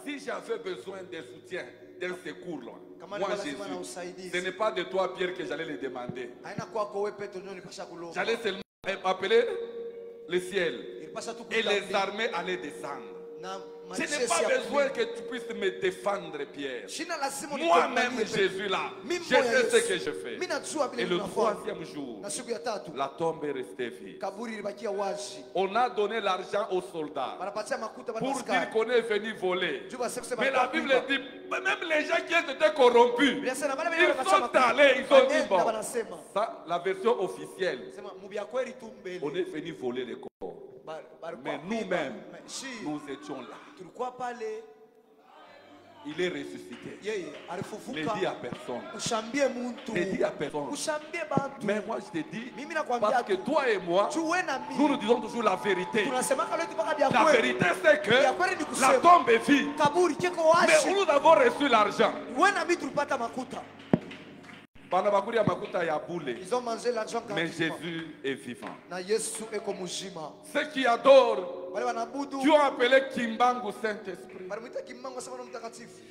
Si j'avais besoin d'un soutien, d'un secours, là, moi Jésus, ce n'est pas de toi Pierre que j'allais le demander. J'allais seulement appeler le ciel et les armées allaient descendre. Je n'ai pas besoin que tu puisses me défendre, Pierre. Moi-même, Jésus, là, je sais ce que je fais. Et le troisième jour, la tombe est restée vide. On a donné l'argent aux soldats pour dire qu'on est venu voler. Mais la Bible dit, même les gens qui étaient corrompus, ils sont allés, ils ont dit, bon, ça, la version officielle, on est venu voler les corps. Mais nous-mêmes, nous étions là. Il est ressuscité. Ne dis à personne. Ne dis à personne. Mais moi je te dis, parce que toi et moi, nous nous disons toujours la vérité. La vérité c'est que la tombe est vide. Mais nous avons reçu l'argent. Ils ont mangé l'argent. Mais Jésus est vivant. Ceux qui adorent, Dieu a appelé Kimbangu Saint-Esprit.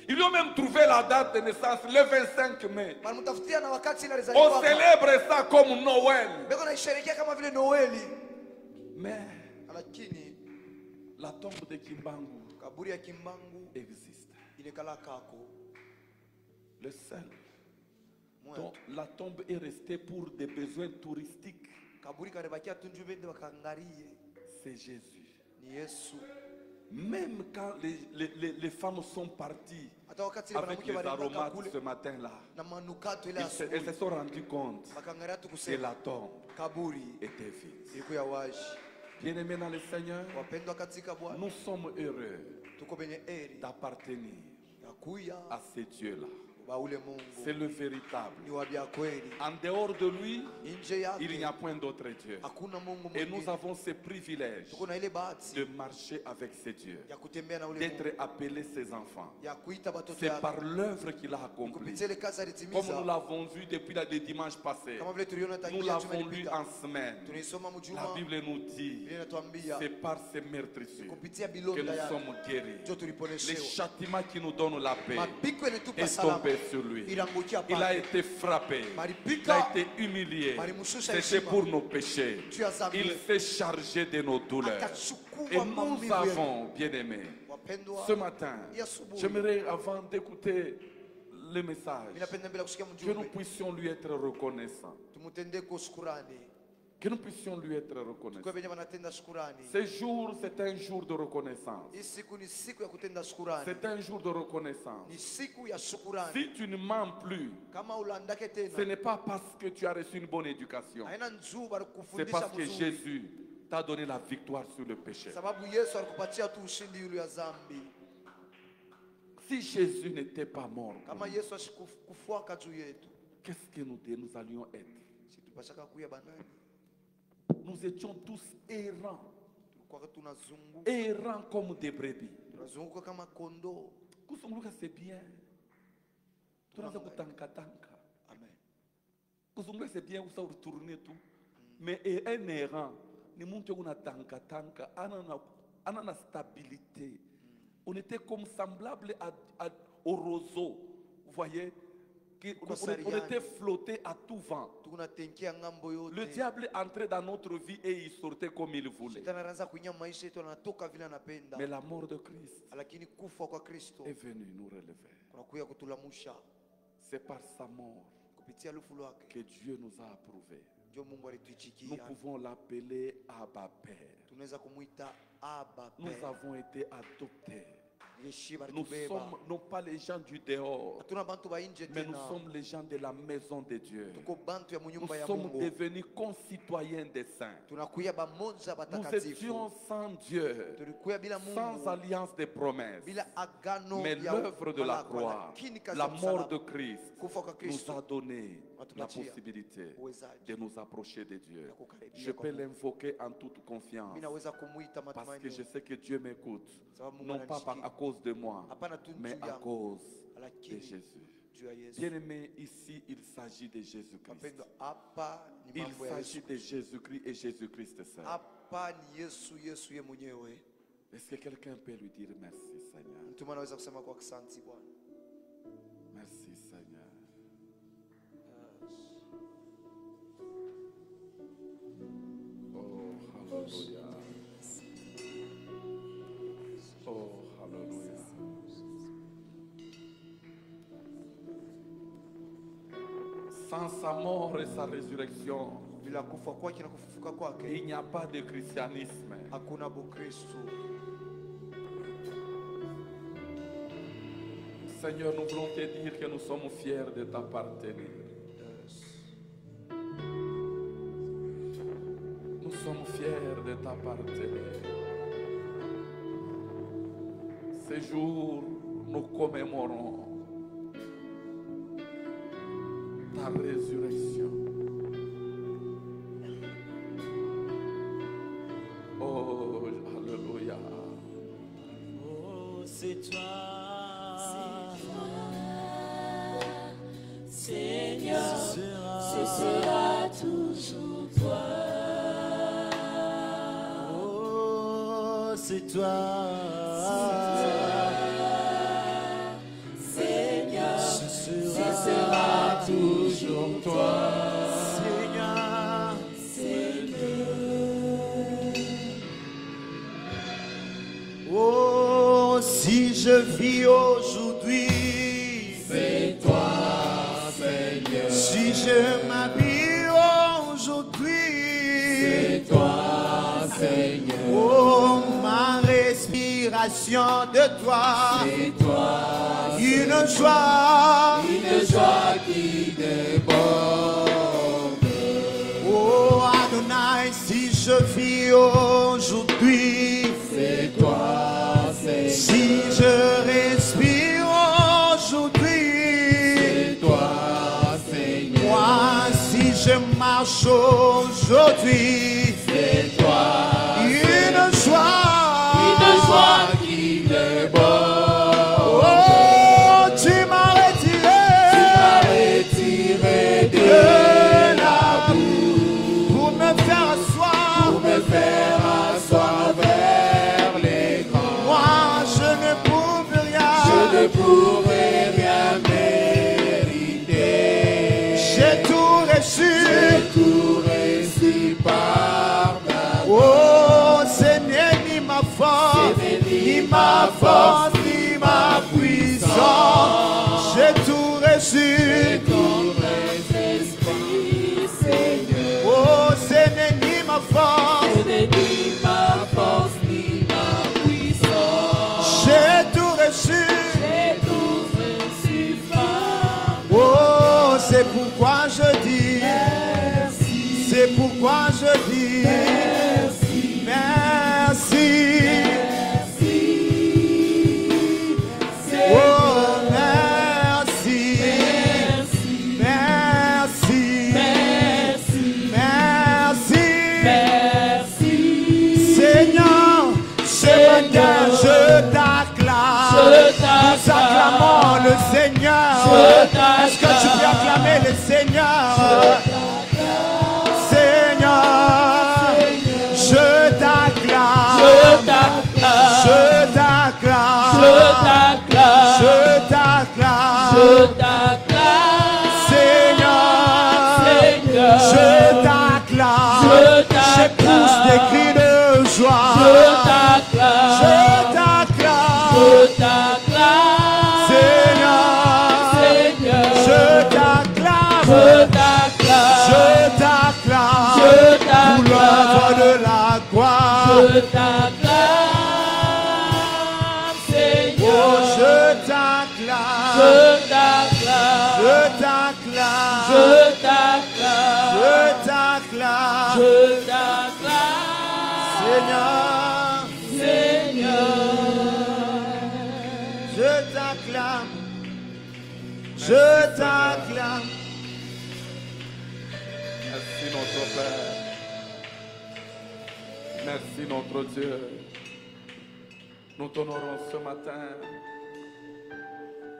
Ils lui ont même trouvé la date de naissance, le 25 mai. On célèbre ça comme Noël. Mais la tombe de Kimbangu existe. Le seul. Donc, la tombe est restée pour des besoins touristiques. C'est Jésus. Même quand les femmes sont parties avec les aromates ce matin-là, elles se sont rendues compte que la tombe était vide. Bien-aimés dans le Seigneur, nous sommes heureux d'appartenir à ces dieux-là. C'est le véritable. En dehors de lui, il n'y a point d'autre Dieu. Et nous avons ce privilège de marcher avec ces dieux, d'être appelés ses enfants. C'est par l'œuvre qu'il a accomplie. Comme nous l'avons vu depuis le dimanche passé, nous l'avons lu en semaine. La Bible nous dit, c'est par ces meurtrissures que nous sommes guéris. Les châtiments qui nous donnent la paix est tombé sur lui. Il a été frappé, il a été humilié. C'était pour nos péchés. Il s'est chargé de nos douleurs. Et nous avons, bien-aimés, ce matin, j'aimerais, avant d'écouter le message, que nous puissions lui être reconnaissants. Que nous puissions lui être reconnaissants. Ce jour, c'est un jour de reconnaissance. C'est un jour de reconnaissance. Si tu ne mens plus, ce n'est pas parce que tu as reçu une bonne éducation. C'est parce que Jésus t'a donné la victoire sur le péché. Si Jésus n'était pas mort, qu'est-ce que nous allions être? Nous étions tous errants. Errants comme des brebis. Kuzunguruka c'est bien. Tunaweza kutanka-tanka. Kuzunguruka c'est bien, usa retourner tout. Mais un errant, ni mtu una tanka-tanka, anana stabilité. On était comme semblable au roseau. Vous voyez? On était flotté à tout vent. Le diable entrait dans notre vie et il sortait comme il voulait. Mais la mort de Christ est venue nous relever. C'est par sa mort que Dieu nous a approuvés. Nous pouvons l'appeler Abba Père. Nous avons été adoptés. Nous sommes non pas les gens du dehors, mais nous sommes les gens de la maison de Dieu. Nous sommes devenus concitoyens des saints. Nous étions sans Dieu, sans alliance de promesses. Mais l'œuvre de la croix, la mort de Christ, nous a donné la possibilité de nous approcher de Dieu. Je peux l'invoquer en toute confiance parce que je sais que Dieu m'écoute, non pas à cause de moi, mais à cause de Jésus. Bien-aimé, ici il s'agit de Jésus-Christ. Il s'agit de Jésus-Christ et Jésus-Christ seul. Est-ce que quelqu'un peut lui dire merci, Seigneur? Seigneur. Mtu anaweza kusema kwa asante Bwana. Merci Seigneur. Oh, hallelujah. Oh, hallelujah. Sans sa mort et sa résurrection, Bila kufa kwake na kufufuka kwake, il n'y a pas de christianisme. hakuna Bukristo. Seigneur, nous voulons te dire que nous sommes fiers de t'appartenir. Nous sommes fiers de t'appartenir. Ce jour, nous commémorons ta résurrection. Oh, alléluia. Oh, c'est toi, Seigneur, ce sera toujours toi. Oh, c'est toi, Seigneur, ce sera toujours toi. Seigneur, oh, si je vis aujourd'hui, c'est toi, Seigneur. Si je m'habille aujourd'hui, c'est toi, Seigneur. Oh, ma respiration de toi, c'est toi. Une joie qui déborde. Oh, Adonai, si je vis aujourd'hui, c'est toi, Seigneur. Si je respire aujourd'hui, c'est toi, Seigneur. Moi, si je marche aujourd'hui, c'est toi, une joie qui déborde. Oh, tu m'as retiré de la boue pour me faire asseoir vers l'écran. Moi, je ne pourrais rien mériter. J'ai tout reçu par ta grâce. Oh, ce n'est ni ma force, ni ma puissance. J'ai tout reçu. Oh, ce n'est ni ma force, ni ma puissance. J'ai tout reçu. Oh, c'est pourquoi je dis merci. C'est pourquoi je dis merci. Merci. Oh, merci. Merci. Seigneur, ce matin je t'acclame. Nous acclamons le Seigneur. Est-ce que tu peux acclamer le Seigneur? Seigneur, je t'acclame. Je t'acclame. Seigneur, je t'acclame. Je pousse des cris de joie. Je t'acclame. Seigneur, je t'acclame. Pour l'œuvre de la gloire. Je t'acclame, Seigneur. Oh, je t'acclame. Je t'acclame. Merci notre Père. Merci notre Dieu. Nous t'honorons ce matin.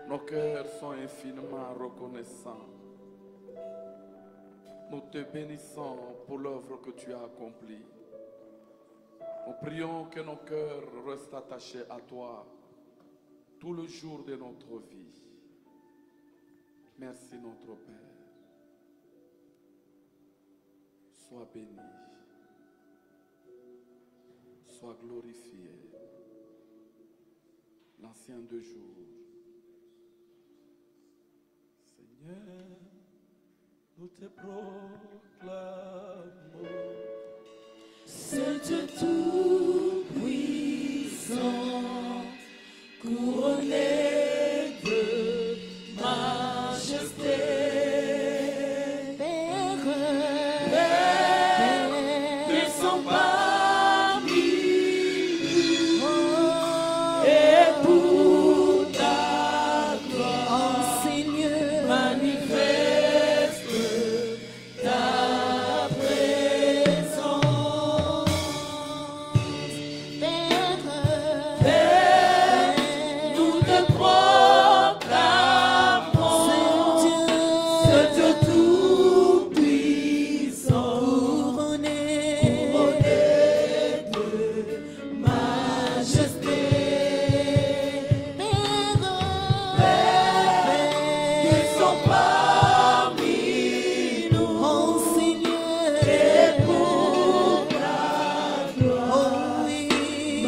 Nos cœurs sont infiniment reconnaissants. Nous te bénissons pour l'œuvre que tu as accomplie. Nous prions que nos cœurs restent attachés à toi tout le jour de notre vie. Merci notre Père. Sois béni. Sois glorifié. L'ancien de jour. Seigneur, nous te proclamons. C'est tout puissant, couronné de majesté. Père, descends parmi nous, et pour ta gloire, Seigneur, manifeste ta présence. Père, nous te proclamons, ce Dieu tout-puissant, couronné de majesté. Père, descends parmi nous, Seigneur, et pour ta gloire,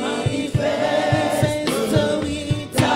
manifeste ta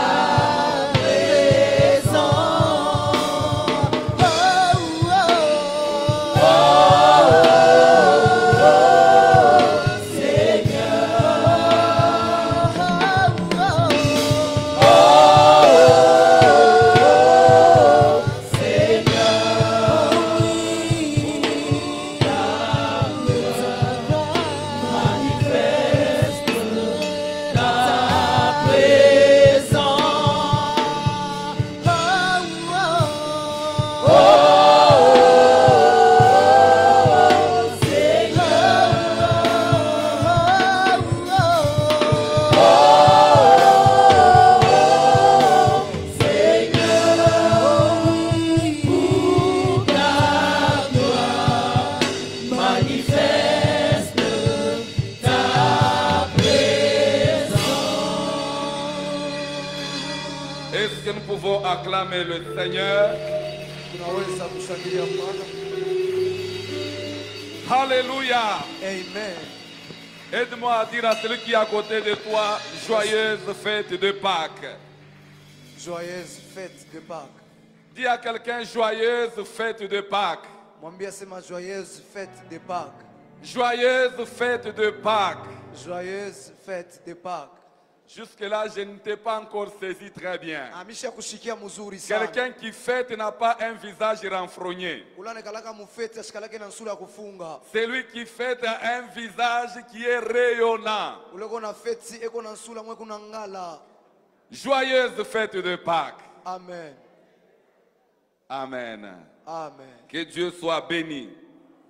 Est-ce que nous pouvons acclamer le Seigneur? Tunaweza kushangilia Bwana. Alléluia. Amen. Aide-moi à dire à celui qui est à côté de toi, joyeuse fête de Pâques. Joyeuse fête de Pâques. Dis à quelqu'un, joyeuse fête de Pâques. Mwambie sema joyeuse fête de Pâques. Joyeuse fête de Pâques. Joyeuse fête de Pâques. Jusque-là, je ne t'ai pas encore saisi très bien. Amisha kushikia mzuri sana. Quelqu'un qui fête n'a pas un visage renfrogné. Ulane kalaka mufete ashikalake na nsura ya kufunga. Celui qui fête a un visage qui est rayonnant. Uleko na fete eko na nsura mwe kuna ngala. Joyeuse fête de Pâques. Amen. Amen. Amen. Que Dieu soit béni.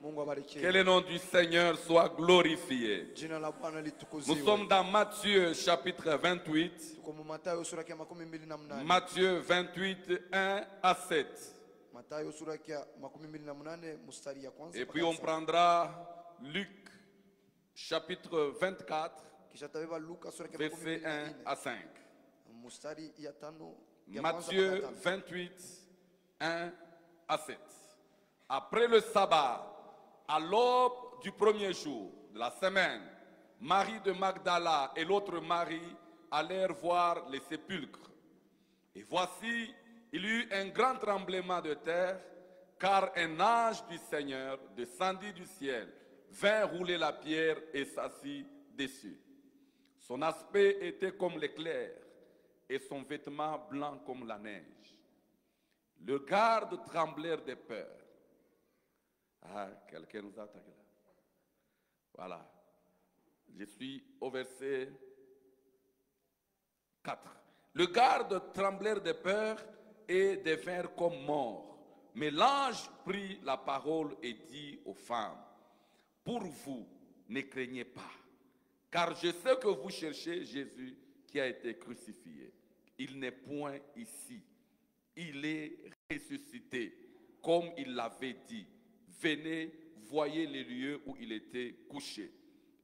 Mungu abarikiwe. Que le nom du Seigneur soit glorifié. Jina la Bwana litukuzwe. Nous sommes dans Matthieu chapitre 28. Tuko mu Mathayo sura ya 28. Matthieu 28, 1 à 7. Mathayo sura ya 28 mstari ya kwanza. Et puis on prendra Luc chapitre 24, Kisha tabeba Luka sura ya verset 1 à 5. mstari ya 5 ya kwanza Matthieu mpaka 5. 28, 1 à 7. Après le sabbat, à l'aube du premier jour de la semaine, Marie de Magdala et l'autre Marie allèrent voir les sépulcres. Et voici, il y eut un grand tremblement de terre, car un ange du Seigneur descendit du ciel, vint rouler la pierre et s'assit dessus. Son aspect était comme l'éclair et son vêtement blanc comme la neige. Le garde tremblèrent de peur. Ah, quelqu'un nous a attaqué là. Voilà. Je suis au verset 4. Le garde tremblèrent de peur et devinrent comme morts. Mais l'ange prit la parole et dit aux femmes, pour vous, ne craignez pas, car je sais que vous cherchez Jésus qui a été crucifié. Il n'est point ici. Il est ressuscité, comme il l'avait dit. Venez, voyez les lieux où il était couché.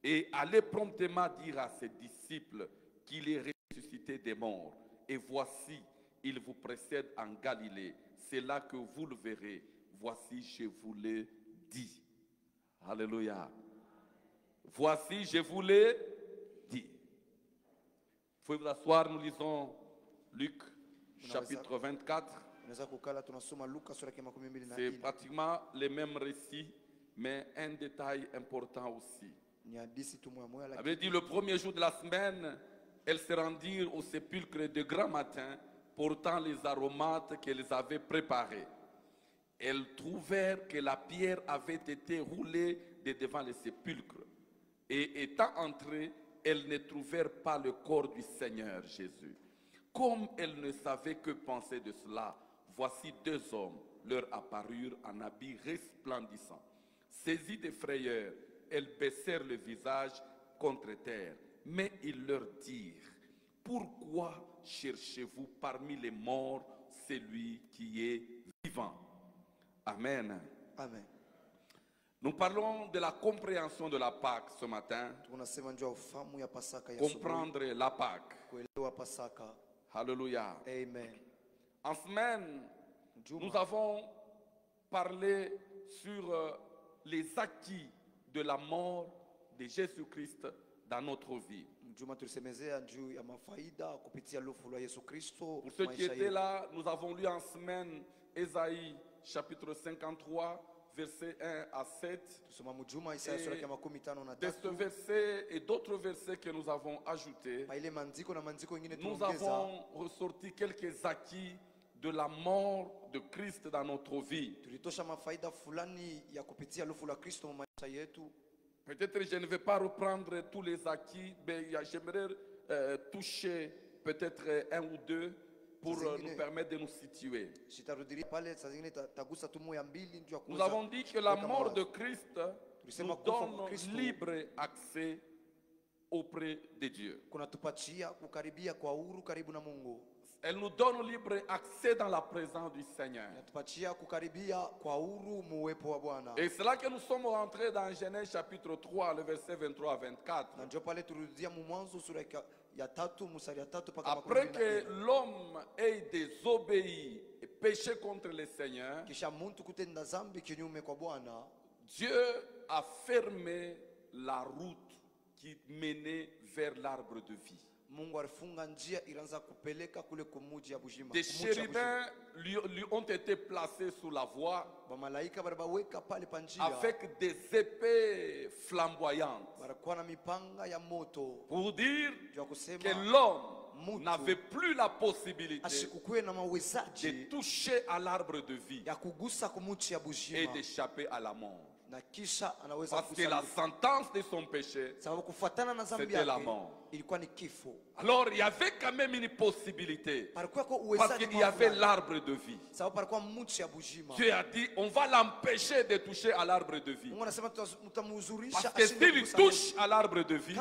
Et allez promptement dire à ses disciples qu'il est ressuscité des morts. et voici, il vous précède en Galilée. C'est là que vous le verrez. Voici, je vous l'ai dit. Alléluia. Voici, je vous l'ai dit. Vous pouvez vous asseoir, nous lisons Luc chapitre 24. C'est pratiquement les mêmes récits, mais un détail important aussi. Il avait dit le premier jour de la semaine, elles se rendirent au sépulcre de grand matin, portant les aromates qu'elles avaient préparés. Elles trouvèrent que la pierre avait été roulée de devant le sépulcre. Et étant entrées, elles ne trouvèrent pas le corps du Seigneur Jésus. Comme elles ne savaient que penser de cela, voici deux hommes leur apparurent en habits resplendissants. Saisies de frayeur, elles baissèrent le visage contre terre. Mais ils leur dirent, pourquoi cherchez-vous parmi les morts celui qui est vivant? Amen. Amen. Nous parlons de la compréhension de la Pâque ce matin. Comprendre la Pâque. Alléluia. Amen. En semaine, nous avons parlé sur les acquis de la mort de Jésus-Christ dans notre vie. Pour ceux qui étaient là, nous avons lu en semaine Ésaïe chapitre 53, versets 1 à 7. De ce verset et d'autres versets que nous avons ajoutés, nous avons ressorti quelques acquis de la mort de Christ dans notre vie. Peut-être je ne vais pas reprendre tous les acquis, mais j'aimerais toucher peut-être un ou deux pour nous permettre de nous situer. Nous avons dit que la mort de Christ nous donne libre accès auprès de Dieu. Elle nous donne libre accès dans la présence du Seigneur. Et c'est là que nous sommes rentrés dans Genèse chapitre 3, le verset 23 à 24. Après que l'homme ait désobéi et péché contre le Seigneur, Dieu a fermé la route qui menait vers l'arbre de vie. Des chérubins lui ont été placés sous la voie avec des épées flamboyantes pour dire que l'homme n'avait plus la possibilité de toucher à l'arbre de vie et d'échapper à la mort. Parce que la sentence de son péché, c'était la mort. Alors il y avait quand même une possibilité, parce qu'il y avait l'arbre de vie. Dieu a dit, on va l'empêcher de toucher à l'arbre de vie. Parce que s'il touche à l'arbre de vie,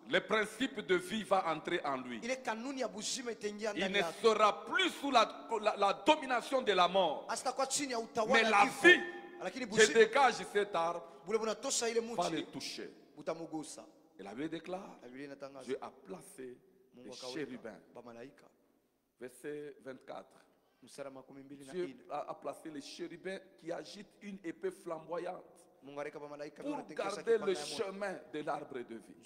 le principe de vie va entrer en lui. Il ne sera plus sous la domination de la mort, mais la vie. Je dégage cet arbre, va le toucher. Et la Bible déclare, Dieu a placé les chérubins. Verset 24. Dieu a placé les chérubins qui agitent une épée flamboyante pour garder le chemin de l'arbre de vie.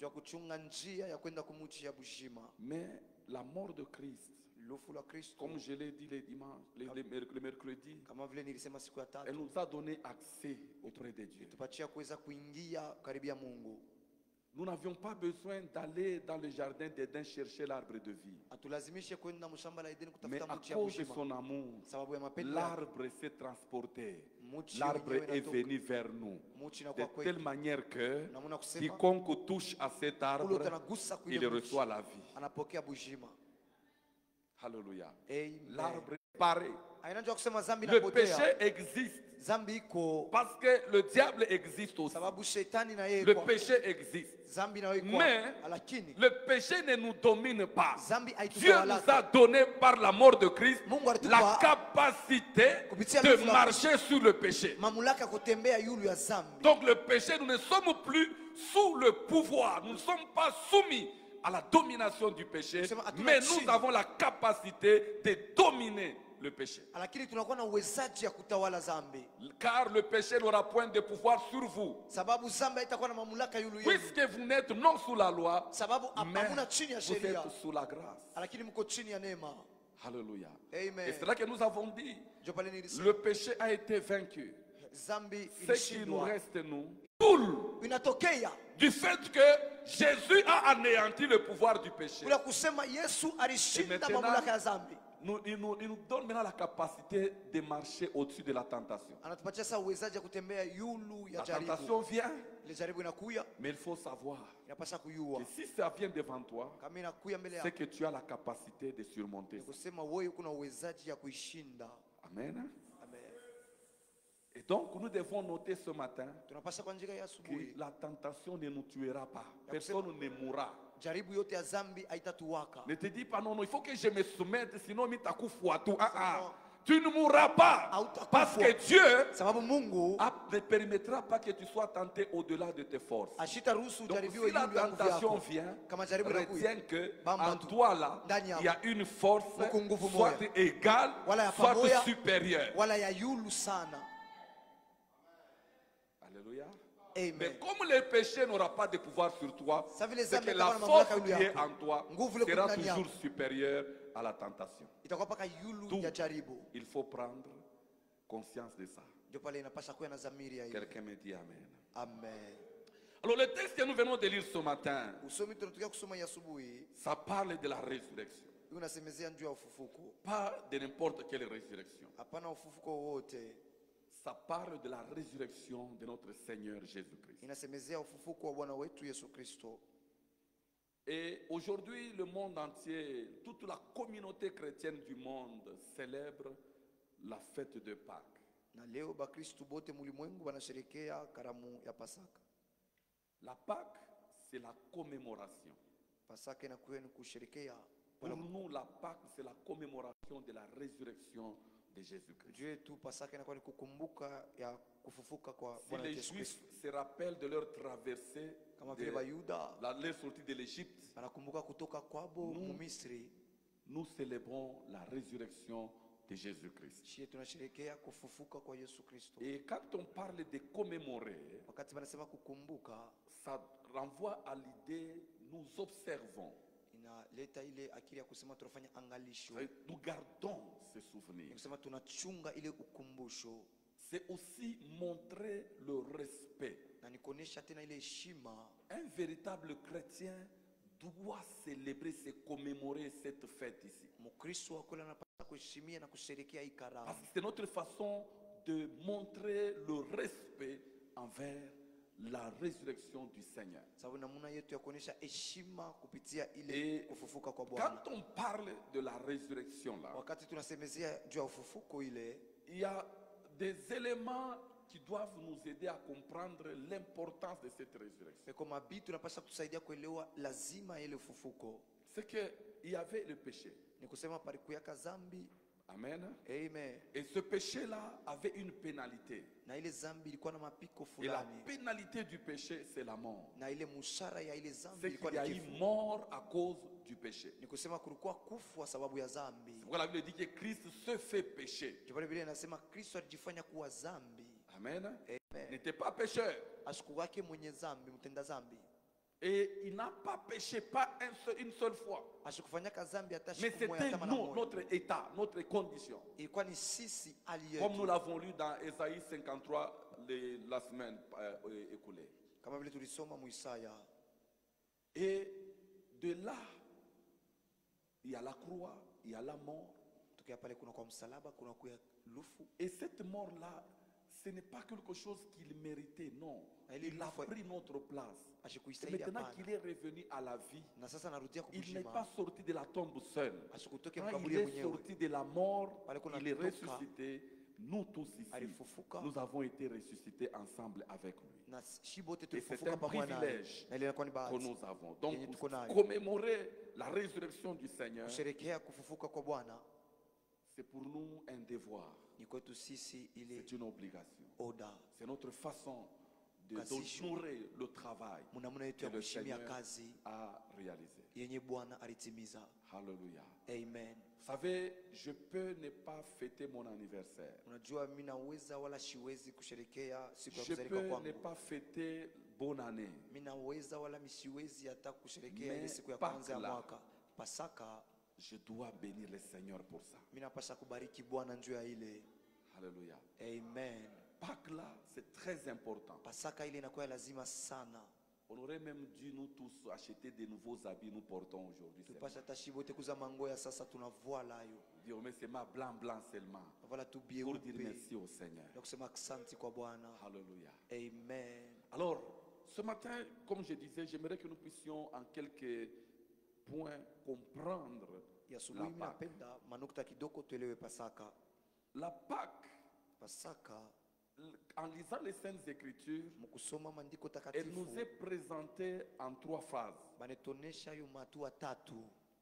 Mais la mort de Christ, comme je l'ai dit le dimanche, le mercredi, elle nous a donné accès auprès de Dieu. Nous n'avions pas besoin d'aller dans le jardin d'Éden chercher l'arbre de vie. Mais à cause de son amour, l'arbre s'est transporté. L'arbre est venu vers nous. De telle manière que quiconque touche à cet arbre, il reçoit la vie. Alléluia. L'arbre est pareil. Le péché existe. Parce que le diable existe aussi. Le péché existe. Mais le péché ne nous domine pas. Dieu nous a donné par la mort de Christ la capacité de marcher sur le péché. Donc le péché, nous ne sommes plus sous le pouvoir. Nous ne sommes pas soumis à la domination du péché, mais nous avons la capacité de dominer le péché. Car le péché n'aura point de pouvoir sur vous. Puisque vous n'êtes non sous la loi, mais vous êtes sous la grâce. Alléluia. Et c'est là que nous avons dit, le péché a été vaincu. Ce qui nous reste, nous, du fait que Jésus a anéanti le pouvoir du péché. Et maintenant, il nous donne maintenant la capacité de marcher au-dessus de la tentation. La tentation vient, mais il faut savoir que si ça vient devant toi, c'est que tu as la capacité de surmonter ça. Amen. Et donc nous devons noter ce matin que la tentation ne nous tuera pas. Personne ne mourra. Ne te dis pas non, il faut que je me soumette, sinon tu ne mourras pas. Parce que Dieu ne permettra pas que tu sois tenté au-delà de tes forces. Donc si la tentation vient, retiens que en toi là, il y a une force soit égale, soit supérieure. Alléluia. Amen. Mais comme le péché n'aura pas de pouvoir sur toi, c'est que la force qui est en toi sera toujours supérieure à la tentation. Donc, il faut prendre conscience de ça. Quelqu'un me dit Amen. Amen. Alors le texte que nous venons de lire ce matin, ça parle de la résurrection. Pas de n'importe quelle résurrection. Ça parle de la résurrection de notre Seigneur Jésus-Christ. Et aujourd'hui, le monde entier, toute la communauté chrétienne du monde célèbre la fête de Pâques. La Pâques, c'est la commémoration. Pour nous, la Pâques, c'est la commémoration de la résurrection de Jésus-Christ. Si les Juifs se rappellent de leur traversée, leur sortie de l'Égypte, nous célébrons la résurrection de Jésus-Christ. Et quand on parle de commémorer, ça renvoie à l'idée, nous observons. Nous gardons ces souvenirs. C'est aussi montrer le respect. Un véritable chrétien doit célébrer, se commémorer cette fête ici. Parce que c'est notre façon de montrer le respect envers la résurrection du Seigneur. Et quand on parle de la résurrection là, il y a des éléments qui doivent nous aider à comprendre l'importance de cette résurrection. C'est qu'il y avait le péché. Amen. Amen. Et ce péché-là avait une pénalité. Et la pénalité du péché, c'est la mort. C'est qu'il y a eu mort à cause du péché. Voilà, la Bible dit que Christ se fait péché. Amen. Il n'était pas pécheur. Et il n'a pas péché, pas une seule fois. Mais c'était nous, notre état, notre condition. Comme nous l'avons lu dans Ésaïe 53 la semaine écoulée. Et de là, il y a la croix, il y a la mort. Et cette mort-là, ce n'est pas quelque chose qu'il méritait, non. Il a pris notre place. Et maintenant qu'il est revenu à la vie, il n'est pas sorti de la tombe seul. Quand il est sorti de la mort, il est ressuscité. Nous tous ici, nous avons été ressuscités ensemble avec lui. Et c'est un privilège que nous avons. Donc, pour commémorer la résurrection du Seigneur, c'est pour nous un devoir. C'est une obligation. C'est notre façon d'honorer le travail que le Seigneur a réalisé. Alléluia. Amen. Vous savez, je peux ne pas fêter mon anniversaire. Je peux ne pas fêter bonne année. Mais Pâques là, je dois bénir le Seigneur pour ça. Alléluia. Amen. Pâques là, c'est très important. On aurait même dû nous tous acheter de nouveaux habits nous portons aujourd'hui. Dire mais c'est ma blanc seulement. Pour dire merci au Seigneur. Alléluia. Amen. Alors, ce matin, comme je disais, j'aimerais que nous puissions en quelques points comprendre la Pâque. La Pâque, en lisant les Saintes Écritures, elle nous est présentée en 3 phases.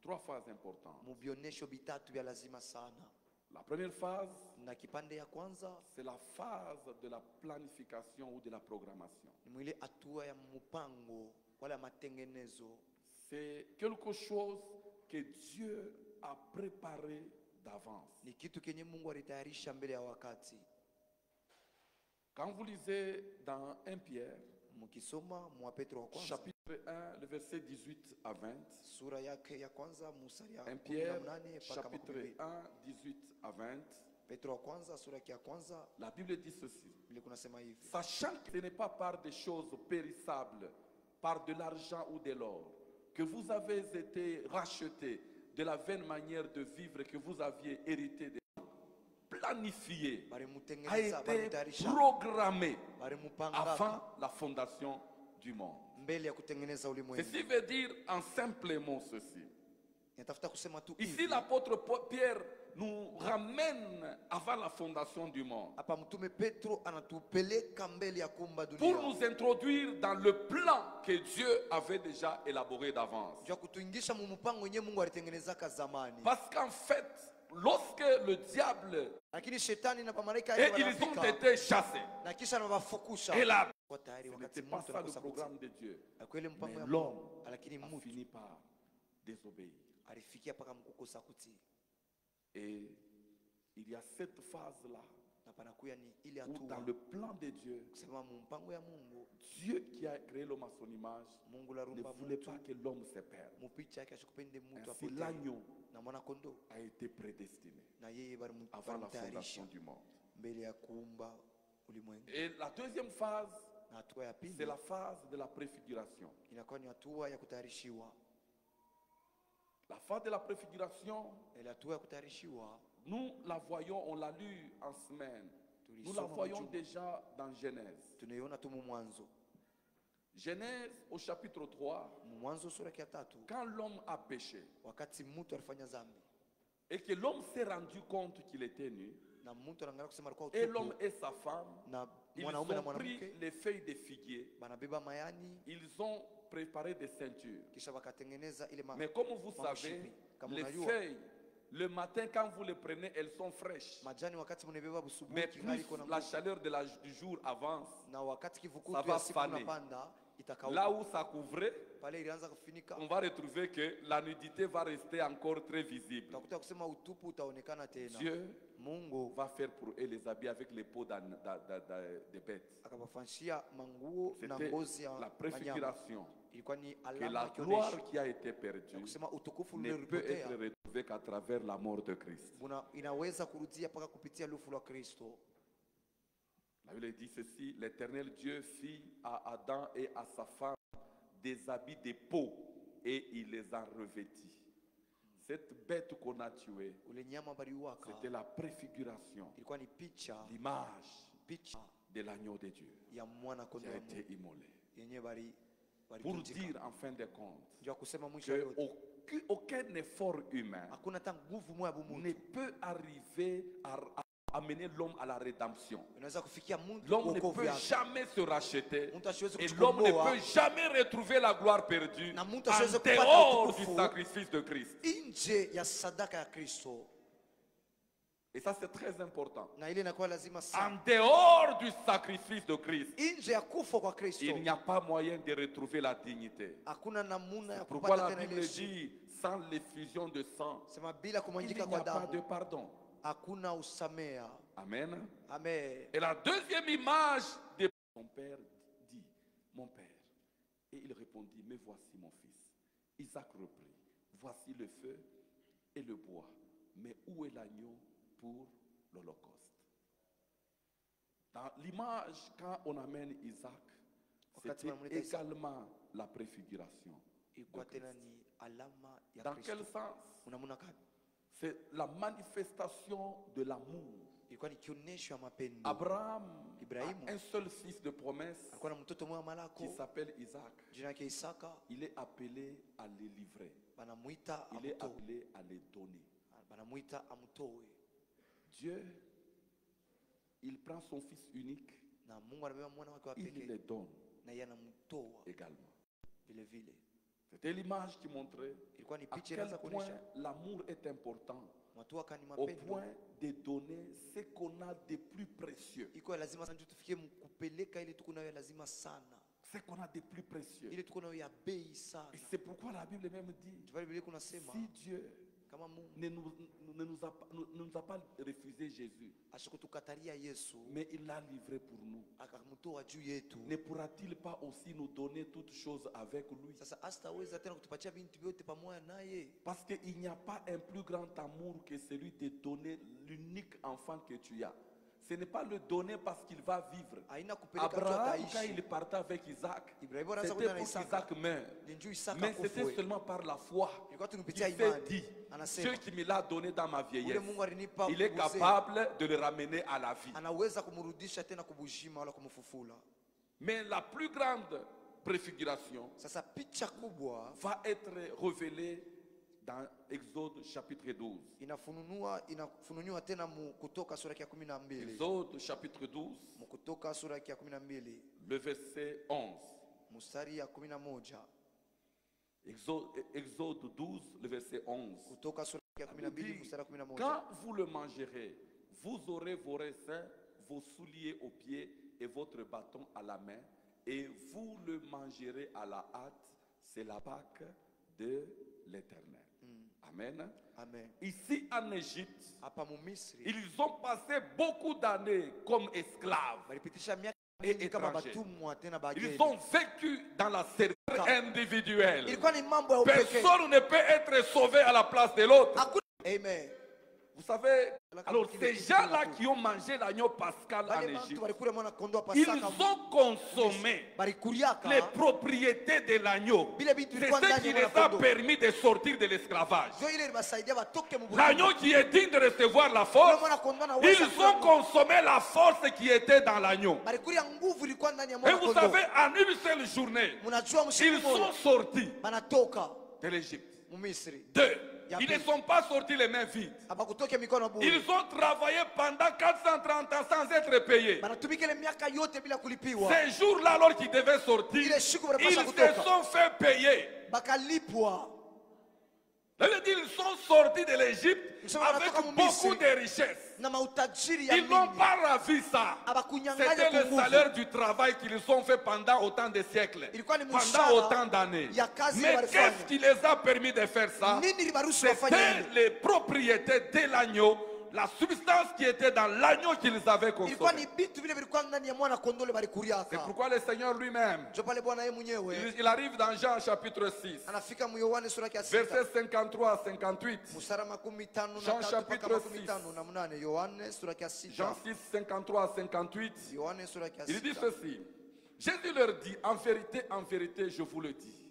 3 phases importantes. La première phase, c'est la phase de la planification ou de la programmation. C'est quelque chose que Dieu a préparé d'avance. Quand vous lisez dans 1 Pierre, chapitre 1, le verset 18 à 20, 1 Pierre, chapitre 1, 18 à 20, la Bible dit ceci: sachant que ce n'est pas par des choses périssables, par de l'argent ou de l'or, que vous avez été rachetés de la vaine manière de vivre que vous aviez hérité de planifié, a été programmé avant la fondation du monde. Ceci veut dire en simple mot ceci. Ici l'apôtre Pierre nous ramène avant la fondation du monde pour nous introduire dans le plan que Dieu avait déjà élaboré d'avance. Parce qu'en fait, lorsque le diable et ils ont été chassés, et là, ce n'était pas ça le programme de Dieu. Mais l'homme a fini par désobéir. Et il y a cette phase-là où dans le plan de Dieu, Dieu qui a créé l'homme à son image ne voulait pas que l'homme se perde. Ainsi l'agneau a été prédestiné avant la fondation du monde. Et la deuxième phase, c'est la phase de la préfiguration. La phase de la préfiguration, nous la voyons, on l'a lu en semaine. Nous la voyons déjà dans Genèse. Genèse au chapitre 3, quand l'homme a péché et que l'homme s'est rendu compte qu'il était nu, et l'homme et sa femme, ils ont pris les feuilles de figuier, ils ont préparé des ceintures. Mais comme vous savez, les feuilles, le matin quand vous les prenez, elles sont fraîches. Mais plus la chaleur du jour avance, ça va faner. Là où ça couvrait, on va retrouver que la nudité va rester encore très visible. Dieu va faire pour eux les habits avec les peaux des bêtes. C'était la préfiguration. Que la gloire qui a été perdue ne peut être retrouvée qu'à travers la mort de Christ. La Bible dit ceci: l'Éternel Dieu fit à Adam et à sa femme des habits de peau et il les a revêtis. Cette bête qu'on a tuée, c'était la préfiguration, l'image de l'agneau de Dieu qui a été immolé. Pour dire en fin de compte qu'aucun effort humain ne peut arriver à amener l'homme à la rédemption. L'homme ne peut jamais se racheter et l'homme ne peut jamais retrouver la gloire perdue en dehors du sacrifice de Christ. Et ça, c'est très important. Na ile inakuwa lazima sana. En dehors du sacrifice de Christ, Nje ya kufa kwa Kristo il n'y a pas moyen de retrouver la dignité. hakuna namuna ya Pourquoi kupata la tena Bible ile heshima. dit, sans l'effusion de sang, Sema bila il kumwangika n'y kwa a pas de damu pardon. hakuna usamea. Amen. Amen. Et la deuxième image de son père dit, mon père. Et il répondit, mais voici mon fils. Isaac reprit, voici le feu et le bois, mais où est l'agneau pour l'Holocauste? Dans l'image, quand on amène Isaac, c'était également la préfiguration. Dans quel sens? C'est la manifestation de l'amour. Abraham a un seul fils de promesse qui s'appelle Isaac. Il est appelé à les livrer. Il est appelé à les donner. Dieu, il prend son fils unique, il le donne également. C'était l'image qui montrait à quel point l'amour est important, au point de donner ce qu'on a de plus précieux. Ce qu'on a de plus précieux. Et c'est pourquoi la Bible même dit, si Dieu ne nous a pas refusé Jésus, mais il l'a livré pour nous, ne pourra-t-il pas aussi nous donner toutes choses avec lui? Parce qu'il n'y a pas un plus grand amour que celui de donner l'unique enfant que tu as. Ce n'est pas le donner parce qu'il va vivre. Abraham, quand il partait avec Isaac, c'était pour qu'Isaac meure. Mais c'était seulement par la foi. Il s'est dit, Dieu qui me l'a donné dans ma vieillesse, il est capable de le ramener à la vie. Mais la plus grande préfiguration va être révélée dans Exode chapitre 12. Exode chapitre 12, le verset 11. Exode 12, le verset 11. Quand vous le mangerez, vous aurez vos raisins, vos souliers aux pieds et votre bâton à la main, et vous le mangerez à la hâte. C'est la Pâque de l'Éternel. Amen. Amen. Ici en Égypte, ils ont passé beaucoup d'années comme esclaves et étrangers. Ils ont vécu dans la servitude individuelle. Personne ne peut être sauvé à la place de l'autre. Amen. Vous savez, alors ces gens-là qui ont mangé l'agneau pascal en Égypte, ils ont consommé les propriétés de l'agneau. C'est ce qui les a permis de sortir de l'esclavage. L'agneau qui est digne de recevoir la force, ils ont consommé la force qui était dans l'agneau. Et vous savez, en une seule journée, ils sont sortis de l'Égypte. Deux. Ils ne sont pas sortis les mains vides. Ils ont travaillé pendant 430 ans sans être payés. Ces jours-là, alors qu'ils devaient sortir, ils se sont fait payer. Ils sont sortis de l'Égypte avec beaucoup de richesses. Ils n'ont pas ravi ça. C'était le salaire du travail qu'ils ont fait pendant autant de siècles, pendant autant d'années. Mais qu'est-ce qui les a permis de faire ça? C'était les propriétés de l'agneau, la substance qui était dans l'agneau qu'ils avaient consommé. C'est pourquoi le Seigneur lui-même, il arrive dans Jean chapitre 6, versets 53 à 58. Jean chapitre 6. Jean 6, 53 à 58. Il dit ceci. Jésus leur dit, en vérité, je vous le dis.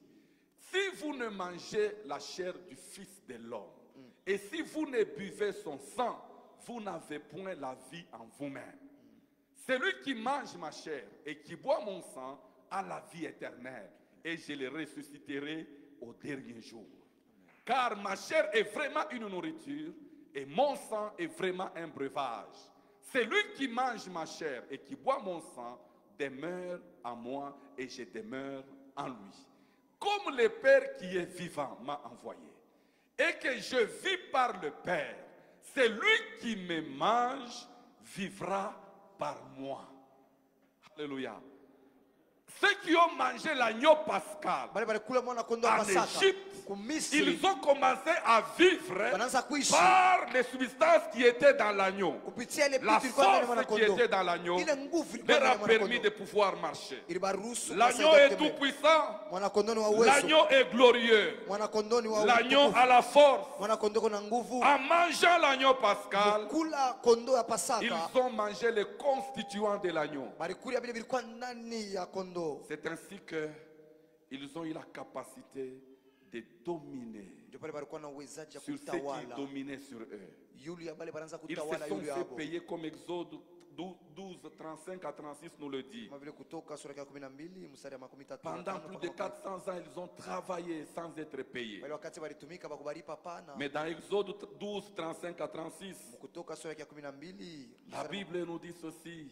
Si vous ne mangez la chair du Fils de l'homme, et si vous ne buvez son sang, vous n'avez point la vie en vous-même. Celui qui mange ma chair et qui boit mon sang a la vie éternelle, et je le ressusciterai au dernier jour. Car ma chair est vraiment une nourriture, et mon sang est vraiment un breuvage. Celui qui mange ma chair et qui boit mon sang demeure en moi, et je demeure en lui. Comme le Père qui est vivant m'a envoyé, et que je vis par le Père, celui qui me mange vivra par moi. Alléluia. Ceux qui ont mangé l'agneau pascal en Égypte, ils ont commencé à vivre par les substances qui étaient dans l'agneau. La force qui était dans l'agneau leur a permis de pouvoir marcher. L'agneau est tout puissant. L'agneau est glorieux. L'agneau a la force. En mangeant l'agneau pascal, ils ont mangé les constituants de l'agneau. C'est ainsi qu'ils ont eu la capacité de dominer sur ceux qui dominaient sur eux. Ils se sont fait payer comme Exode 12, 35 à 36 nous le dit. Pendant plus de 400 ans, ils ont travaillé sans être payés. Mais dans Exode 12, 35 à 36, la Bible nous dit ceci.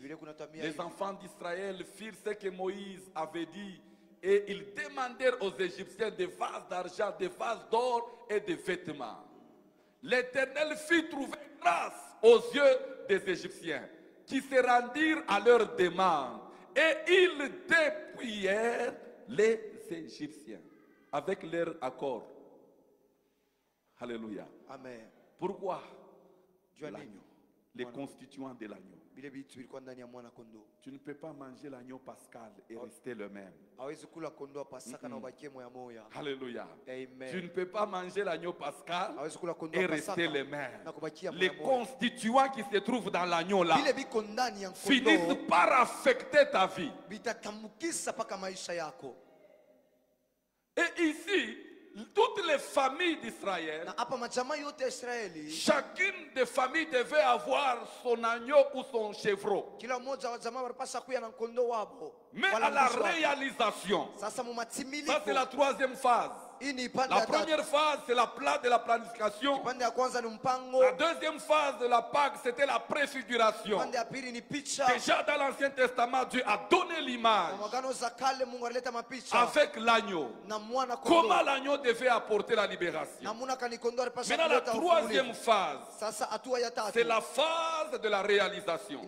Les enfants d'Israël firent ce que Moïse avait dit et ils demandèrent aux Égyptiens des vases d'argent, des vases d'or et des vêtements. L'Éternel fit trouver grâce aux yeux des Égyptiens qui se rendirent à leur demande et ils dépouillèrent les Égyptiens avec leur accord. Alléluia. Amen. Pourquoi? L'agneau, les constituants de l'agneau. Tu ne peux pas manger l'agneau pascal et rester le même. Alléluia. Amen. Tu ne peux pas manger l'agneau pascal et rester le même. Les constituants qui se trouvent dans l'agneau là finissent par affecter ta vie. Et ici, toutes les familles d'Israël, chacune des familles devait avoir son agneau ou son chevreau. Mais à la réalisation, ça c'est la troisième phase. La première phase, c'est la plate de la planification. La deuxième phase de la Pâque, c'était la préfiguration. Déjà dans l'Ancien Testament, Dieu a donné l'image avec l'agneau. Comment l'agneau devait apporter la libération. Maintenant, la troisième phase, c'est la phase de la réalisation.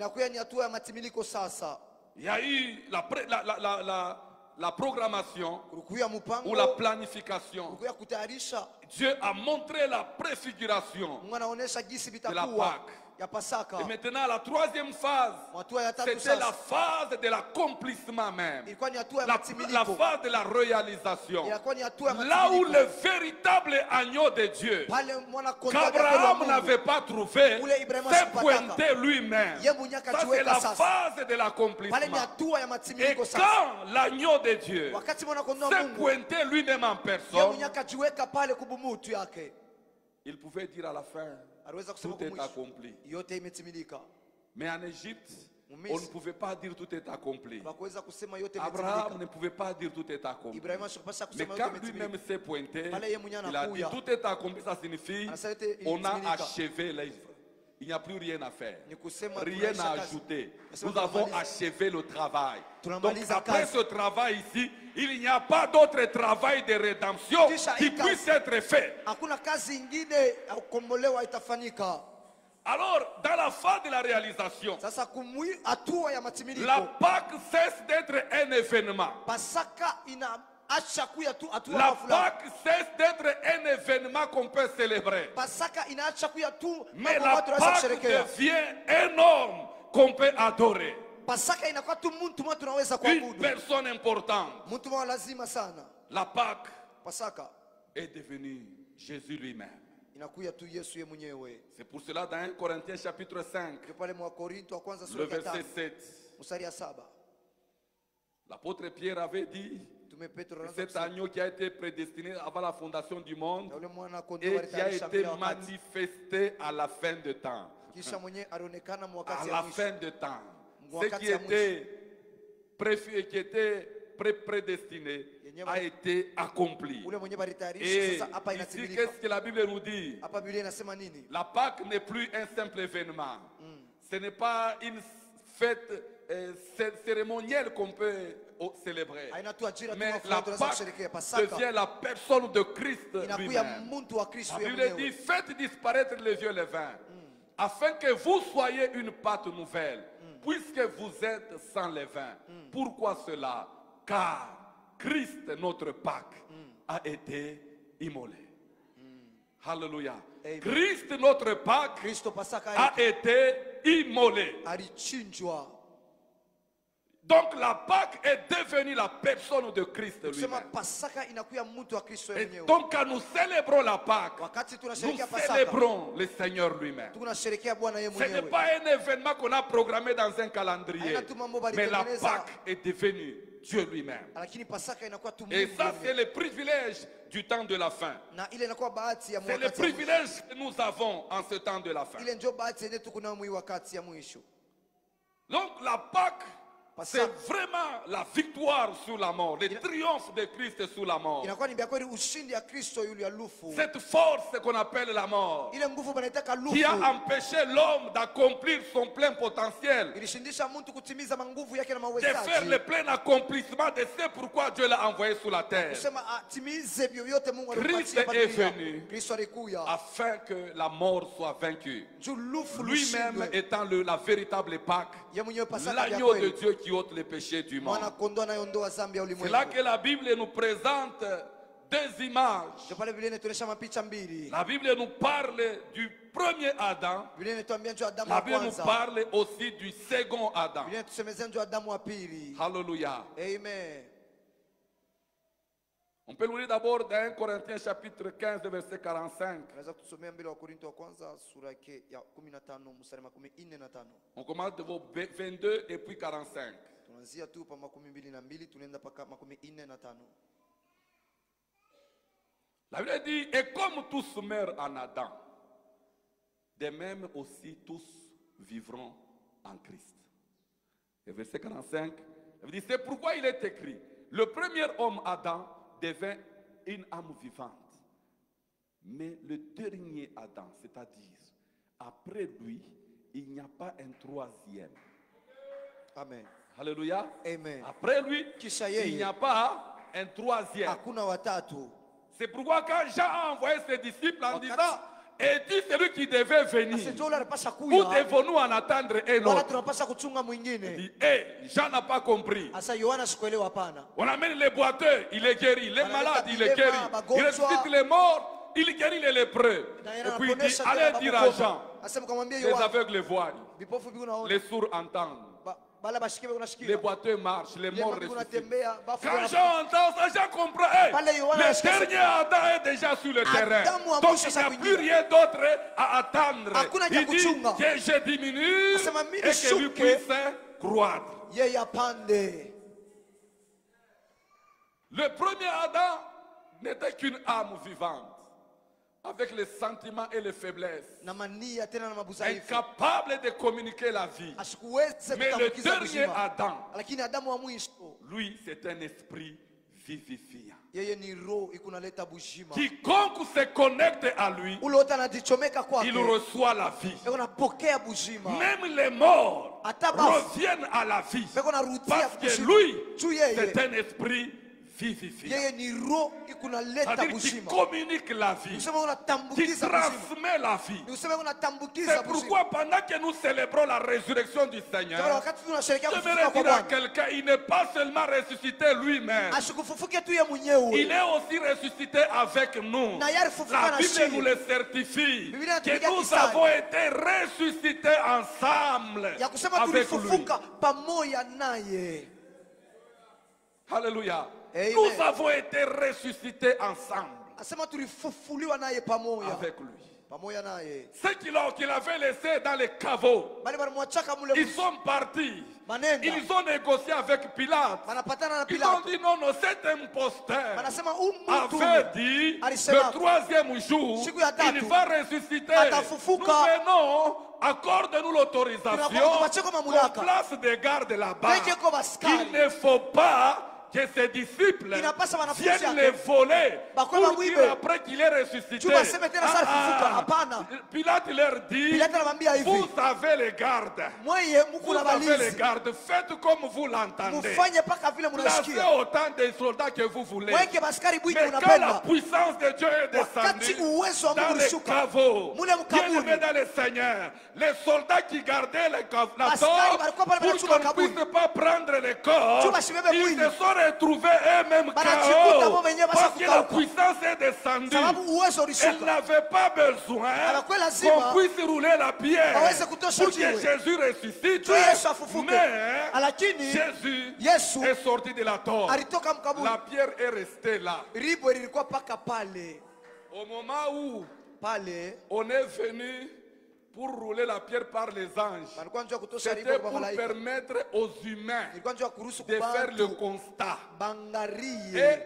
Il y a eu la programmation ou la planification. Dieu a montré la préfiguration de la Pâque. Et maintenant la troisième phase, c'était la phase de l'accomplissement même. La phase de la réalisation. Là où le véritable agneau de Dieu, qu'Abraham n'avait pas trouvé, s'est pointé lui-même. Ça c'est la phase de l'accomplissement. Et quand l'agneau de Dieu s'est pointé lui-même en personne, il pouvait dire à la fin, tout est accompli. Mais en Égypte, on ne pouvait pas dire tout est accompli. Abraham ne pouvait pas dire tout est accompli. Mais quand lui-même s'est pointé, il a dit tout est accompli. Ça signifie on a achevé l'œuvre. Il n'y a plus rien à faire, rien à ajouter. Nous avons achevé le travail. Donc après ce travail ici, il n'y a pas d'autre travail de rédemption qui puisse être fait. Alors, dans la phase de la réalisation, la Pâque cesse d'être un événement. La Pâque cesse d'être un événement qu'on peut célébrer. Mais la Pâque devient énorme qu'on peut adorer. Une personne importante. La Pâque est devenue Jésus lui-même. C'est pour cela dans 1 Corinthiens chapitre 5, le verset 7, l'apôtre Pierre avait dit cet agneau qui a été prédestiné avant la fondation du monde et qui a été manifesté à la fin de temps. À la fin de temps. Ce qui était prédestiné a été accompli. Et ici, qu'est-ce que la Bible nous dit? La Pâque n'est plus un simple événement. Ce n'est pas une fête cérémonielle qu'on peut célébrer. Hainatuajira tu Mais la mafuraha tunaweza Pâque kusherehekea Pasaka. devient la personne de Christ Inakuya lui-même. muntu wa Kristo La yeye Bible dit, mwenyewe. faites disparaître les vieux levains, afin que vous soyez une pâte nouvelle, puisque vous êtes sans levain. Pourquoi cela? Car Christ, notre Pâque, a été immolé. Alléluia. Amen. Christ, notre Pâque, Kristo Pasaka a été immolé. alichinjwa. Donc la Pâque est devenue la personne de Christ Kusema lui-même. Pasaka inakuya muntu wa Kristo yeye Et mwenyewe. donc quand nous célébrons la Pâque, Wakati nous tunasherehekea Pasaka, célébrons le Seigneur lui-même. tunasherehekea Bwana yeye Ce n'est mwenyewe. pas un événement qu'on a programmé dans un calendrier, Haina tu mambo mais la balitengeneza. Pâque est devenue Dieu lui-même. Lakini Pasaka inakuwa tu Et Mungu ça, yeye c'est mwenyewe. le privilège du temps de la fin. Na ile inakuwa bahati ya C'est le wakati ya mwisho. privilège que nous avons en ce temps de la fin. Ile ndio bahati yenyewe tuko nayo mwi wakati ya mwisho. Donc la Pâque, c'est Pasaka vraiment la victoire sur la mort, le triomphe de Christ sur la mort. inakuwa ni kweli ushindi ya Kristo yule ya lufu. Cette force qu'on appelle la mort, Ile nguvu banaitaka qui a lufu empêché l'homme d'accomplir son plein potentiel, ilishindisha mtu kutimiza manguvu yake na de faire mawezaji. le plein accomplissement de ce pourquoi Dieu l'a envoyé sur la terre, Kusema atimize vyote Mungu Christ alimpatia hapa est dunia. venu Kristo alikuya afin que la mort soit vaincue. juu lufu Lui-même lushindwe. étant la véritable Pâque, Yeye mwenyewe Pasaka ya l'agneau de kweli. Dieu qui ôte les péchés du monde. Mwana kondoo anayeondoa dhambi ya C'est ulimwengu. là que la Bible nous présente deux images. Ndio pale Biblia inatuonyesha mapicha mbili. La Bible nous parle du premier Adam. Biblia inatuambia njoo Adamu La wa Bible nous kwanza. parle aussi du second Adam. Biblia inatusemezea njoo Adamu wa pili. Alléluia. Amen. On peut lire d'abord dans 1 Corinthiens chapitre 15 verset 45. Naweza kutusomea mbele wa Korinto wa kwanza sura yake ya 15 mstari 45. On commence de vos 22 et puis 45. Tunaanzia tu pa 22 tunaenda paka 45. La Bible dit, et comme tous meurent en Adam, de même aussi tous vivront en Christ. Et verset 45, il dit, c'est pourquoi il est écrit, le premier homme Adam devint une âme vivante. Mais le dernier Adam, c'est-à-dire après lui, il n'y a pas un troisième. Amen. Alléluia. Amen. Après lui, Kisha il n'y yeye a pas un troisième. hakuna watatu. C'est pourquoi quand Jean a envoyé ses disciples en Wakati- disant, et dit celui qui devait venir, Sasa njoo anapasha où kuya. devons-nous en attendre un Wala autre? tunapasha kuchunga Il mwingine. dit, Jean n'a pas compris. Asa Yohana sikuelewa hapana. On amène les boiteux, il est guéri. Les Analeta malades, il est vilema, guéri. Il magonjwa. ressuscite les morts, il guérit les lépreux. Et puis il dit, allez dire à Jean, Asema kumwambia les Yohana, aveugles voient, vipofu biko naona. les sourds entendent, Bala bashike biko les nasikia. boiteux marchent, les morts Vilema biko ressuscitent. natembea, bafu Quand wana- Jean entend ça, Jean comprend. Hey, Pale Yohana le anasikia dernier Adam est déjà sur le terrain. Adamu wa Donc mwisho il n'y sasa a plus kuingia. rien d'autre à attendre. Hakuna cha Il dit kuchunga. que je diminue Asema mimi et que lui nishuke. puisse croître. Yeye apande. Le premier Adam n'était qu'une âme vivante, avec les sentiments et les faiblesses, Na mania tena na mabuzaifu. incapable de communiquer la vie. Asikuweze Mais le kutambukiza dernier uzima. Adam, Lakini Adamu wa mwisho lui, c'est un esprit vivifiant. yeye ni roho ikunaleta bujima. Quiconque se connecte à lui, Ule wote anajichomeka kwake. il reçoit la vie. Beko napokea bujima. Même les morts Hata bafu. reviennent à la vie. Beko narudia Parce que bujima. lui, Juu yeye. c'est un esprit vivifiant. Yeye ni roho ikunaleta C'est-à-dire qu'il bujima. communique la vie, Useme qui unatambukiza bujima. transmet la vie. Useme unatambukiza C'est bujima. pourquoi pendant que nous célébrons la résurrection du Kwa Seigneur, wakati tunasherehekea kufufuka j'aimerais kwa dire à Bwana. quelqu'un, il n'est pas seulement ressuscité lui-même, Asikufufuke tu yeye mwenyewe. il est aussi ressuscité avec nous. Na yeye alifufuka La na Bible sisi. nous le certifie, Biblia que inatupigia nous kisani. avons été ressuscités ensemble Ya kusema avec lui. tulifufuka pamoja naye. Alléluia. Amen. Nous avons été ressuscités ensemble Asema tulifufuliwa naye pamoja. avec lui. Pamoja naye. Ceux qu'il avait laissés dans les caveaux, Bali balimwachaka mule ils sont partis. manenda. Ils ont négocié avec Pilate. Wanapatana na Ils ont Pilato. dit non, non, cet imposteur Wanasema mtu avait dit alisema le troisième jour, siku ya tatu il va ressusciter. atafufuka. Nous venons, accorde-nous l'autorisation Tunakuwa tupatie kwa qu'on mamlaka. place des gardes là-bas. Weke kwa askari. Il ne faut pas que ses disciples inapasa wanafunzi viennent yake les voler bakwe pour bamwibe. dire après qu'il est ressuscité. Juu waseme tena sasa alifufuka. Hapana. Pilate leur dit, Pilate anamwambia hivi, vous avez les gardes. mweye muko Vous na avez les balizi, gardes. Faites comme vous l'entendez. mufanye paka vile Placez munasikia, autant de soldats que vous voulez. mweke baskari bwiki Mais quand la unapenda. puissance de Dieu est Wakati descendue uwezo wa dans Mungu les ulishuka caveaux, mule mkaburi, bien dans le Seigneur, les soldats qui gardaient la Askari tombe walikuwa pale pour wanachunga qu'on ne kaburi. puisse pas prendre le corps, Chuma shibebe ils mwili. se sont retrouvés eux-mêmes Banajikuta KO wao wenyewe basi parce que la kukauka. puissance est descendue. sababu uwezo Elle ulishuka. n'avait pas besoin Anakuwa lazima qu'on puisse rouler la pierre waweze kutosha pour que jiwe. Jésus ressuscite. Tu Yesu afufuke. Mais Lakini Jésus Yesu est sorti de la tombe. alitoka mkaburi. La pierre est restée là. Ribo lilikuwa paka pale Au moment où pale, on est venu pour rouler la pierre par les anges, walikuwa njoo kutosha ribo c'était kwa pour malaika, permettre aux humains ilikuwa njoo kuruhusu de faire le kubantu constat bangarie et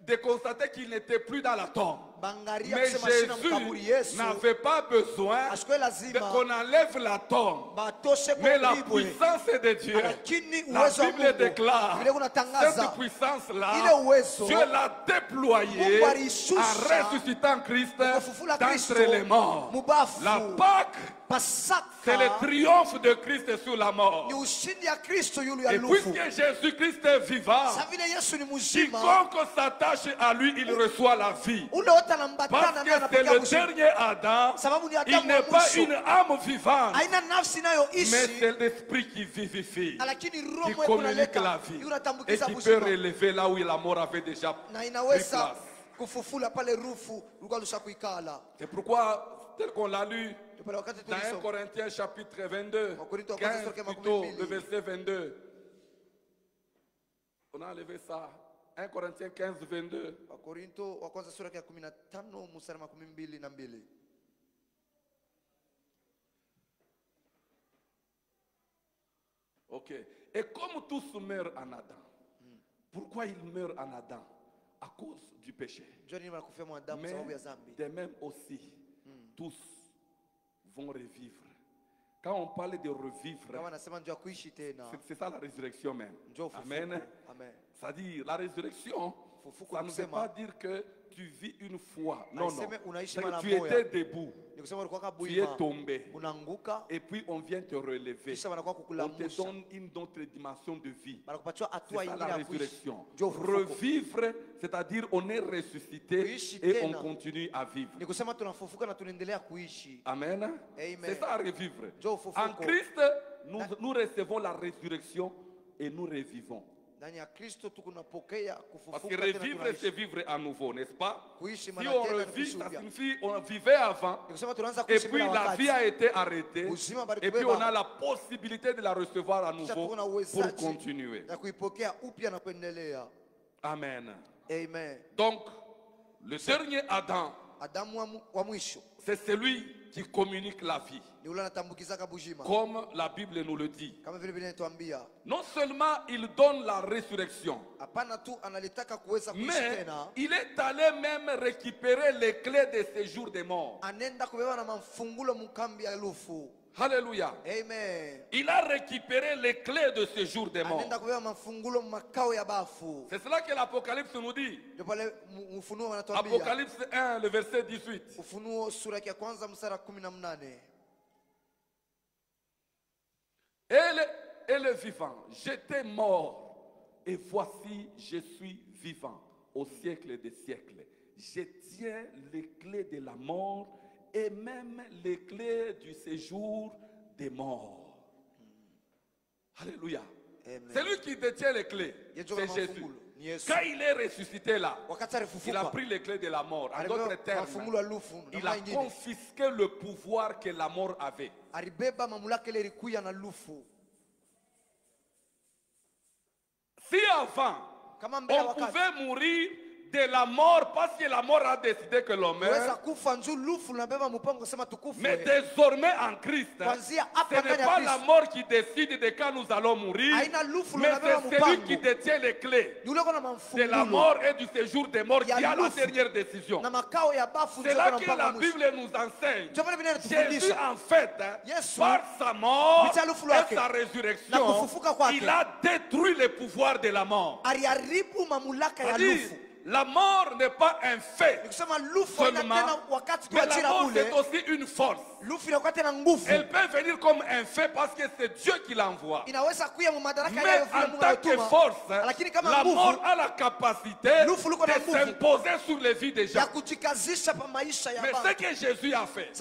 de constater qu'il n'était plus dans la tombe. bangaria Mais kusema sina mkaburi Jésus Yesu n'avait pas besoin ashikwe lazima qu'on enlève la tombe. batoshe Mais la kwa ribwe. puissance de Dieu, Lakini la uwezo wa Bible Mungu déclare, vile unatangaza cette puissance-là, ile uwezo Dieu l'a déployée Mungu alishusha en ressuscitant Christ kufufula Kristo d'entre les morts. mubafu. La Pâque, Pasaka c'est le triomphe de Christ sur la mort. ni ushindi ya Kristo yule ya Et lufu. puisque Jésus-Christ est vivant, Sa vile Yesu ni mzima, quiconque s'attache à lui, il reçoit la vie. ule wote Parce anambatana naye que c'est anapokea le uzima. dernier Adam. Sababu ni Il Adamu n'est wa pas mwisho. une âme vivante, Haina nafsi mais inayoishi, c'est l'esprit qui vivifie, lakini qui roho communique inaleta la vie et inatambukiza qui peut uzima relever là où la mort avait déjà na pris inaweza place. kufufula pale rufu lulikuwa lusha kuikala. C'est pourquoi, tel qu'on l'a lu Ndio pale wakati dans 1 tulisoma Corinthiens chapitre 22, Wakorintho wa kwanza 15 sura ya plutôt, 12. le verset 22. On a enlevé ça. 1 Corinthiens 15, 22. Wakorinto wa kwanza sura ya 15 mstari wa 12. Ok. Et comme tous meurent en Adam, pourquoi ils meurent en Adam? À cause du péché. Njoo nini wanakufia mwanadamu Mais sababu ya dhambi. de même aussi, tous vont revivre. Quand on parle de revivre, Kama anasema njoo kuishi tena. c'est ça la résurrection même. Njoo ufufuke. Amen. Amen. C'est-à-dire, la résurrection, Fufuko ça ne veut kusema, pas dire que tu vis une fois. Non, non. Haiseme unaishi C'est que mara tu moja. étais debout, Ni kusema ulikuwa tu es kabuima. tombé, Unaanguka et puis on vient te relever. kisha wanakuwa On te kukulamusha. donne une autre dimension de vie. Wanakupatia C'est hatua ça nyingine la ya kuishi. résurrection. Njoo ufufuko. Revivre, c'est-à-dire on est ressuscité Kuishi et on tena. continue à vivre. Ni kusema tunafufuka na tunaendelea kuishi. Amen. Amen. C'est ça revivre. Njoo ufufuko. En Christ, nous recevons la résurrection et nous revivons. Ndani ya Kristo tunapokea Parce kufufuka que tena revivre, tunaishi. c'est vivre à nouveau, n'est-ce pas? Kuishi Si maana on tena ni revit, kuishi ça upya. signifie on vivait avant, Ni kusema tunaanza et kuishi puis bila la wakati. vie a été arrêtée, Uzima bali et puis kubeba. on a la possibilité de la recevoir à Kisha nouveau tuko na pour uwezaji continuer. na kuipokea upya na kuendelea. Amen. Amen. Donc, le dernier Adam, Adamu wa mwisho c'est celui qui communique la vie, ni ule anatambukizaka bujima. comme la Bible nous le dit. Kama vile vile inatuambia, Non seulement il donne la résurrection, hapana tu analitaka kuweza kuishi mais tena, il est allé même récupérer les clés de séjour des morts. anenda kubeba na mafungulo mukambi ya lufu. Alléluia. Amen. Il a récupéré les clés de séjour des morts. Anenda kubeba mafungulo makao ya bafu. C'est cela que l'Apocalypse nous dit. Ndio pale Ufunuo wanatuambia. Apocalypse 1, le verset 18. Ufunuo sura ya kwanza mstari wa 18. Et le vivant, j'étais mort, et voici, je suis vivant au siècle des siècles. Je tiens les clés de la mort et même les clés du séjour des morts. Alléluia. Amen. C'est lui qui détient les clés. C'est Jésus. Yesu. Quand il est ressuscité là, Wakati il a alifufuka, pris les clés de la mort. En alibeba d'autres termes, mafungulo ya lufu. il Namna a ingine, confisqué le pouvoir que la mort avait. alibeba mamlaka ile ilikuya na lufu. Si avant, Kama mbele on wakati pouvait mourir de la mort, parce que la mort a décidé que l'on meurt. Mais désormais en Christ, ce n'est pas la mort qui décide de quand nous allons mourir, mais c'est celui qui détient les clés de la mort et du séjour des morts qui a la dernière décision. C'est là que la Bible nous enseigne. Jésus, en fait, par sa mort et sa résurrection, il a détruit le pouvoir de la mort. La mort n'est pas un fait seulement, mais la mort c'est aussi une force. Elle peut venir comme un fait parce que c'est Dieu qui l'envoie. Mais en tant que force, la mort a la capacité de s'imposer sur les vies des gens. Mais ce que Jésus a fait,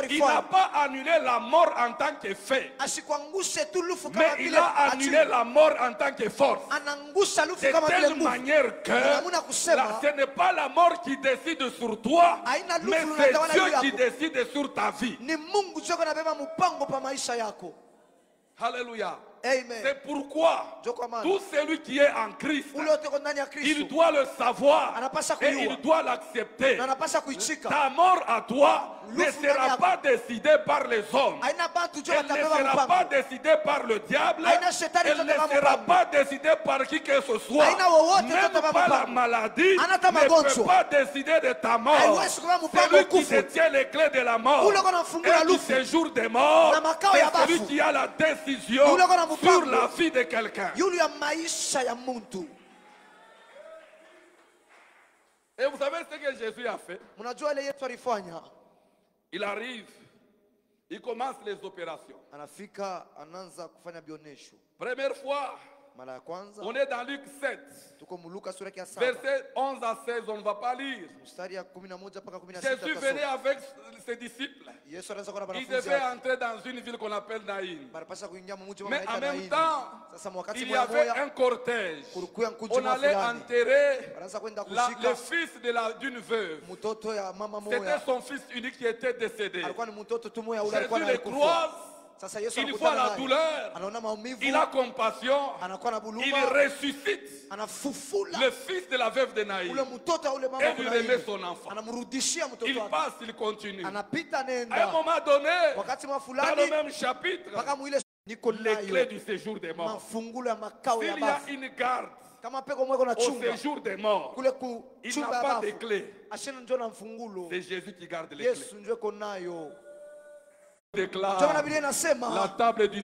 il n'a pas annulé la mort en tant que fait, mais il a annulé la mort en tant que force. De telle manière que ce n'est pas la mort qui décide sur toi, mais c'est Dieu qui décide sur ta vie. Alléluia. C'est pourquoi tout celui qui est en Christ, il doit le savoir et il doit l'accepter. Ta mort à toi ne sera pas décidée par les hommes. Elle ne sera pas décidée par le diable. Elle ne sera pas décidée par qui que ce soit. Même pas la maladie ne peut pas décider de ta mort. Celui qui détient les clés de la mort et du séjour des morts, c'est celui qui a la décision sur la vie de quelqu'un. Et vous savez ce que Jésus a fait? Il arrive, il commence les opérations. Première fois, on est dans Luc 7, verset 11 à 16, on ne va pas lire. Jésus venait avec ses disciples. Il devait entrer dans une ville qu'on appelle Naïn. Mais en même temps, il y avait un cortège. On allait enterrer le fils d'une veuve. C'était son fils unique qui était décédé. Jésus le croise. Il voit la douleur, il a compassion, il ressuscite le fils de la veuve de Naïm et lui remet son enfant. Il passe, il continue. À un moment donné, dans le même chapitre, les clés du séjour des morts. S'il y a une garde au séjour des morts, il n'a pas de clés. C'est Jésus qui garde les clés. Déclare la table du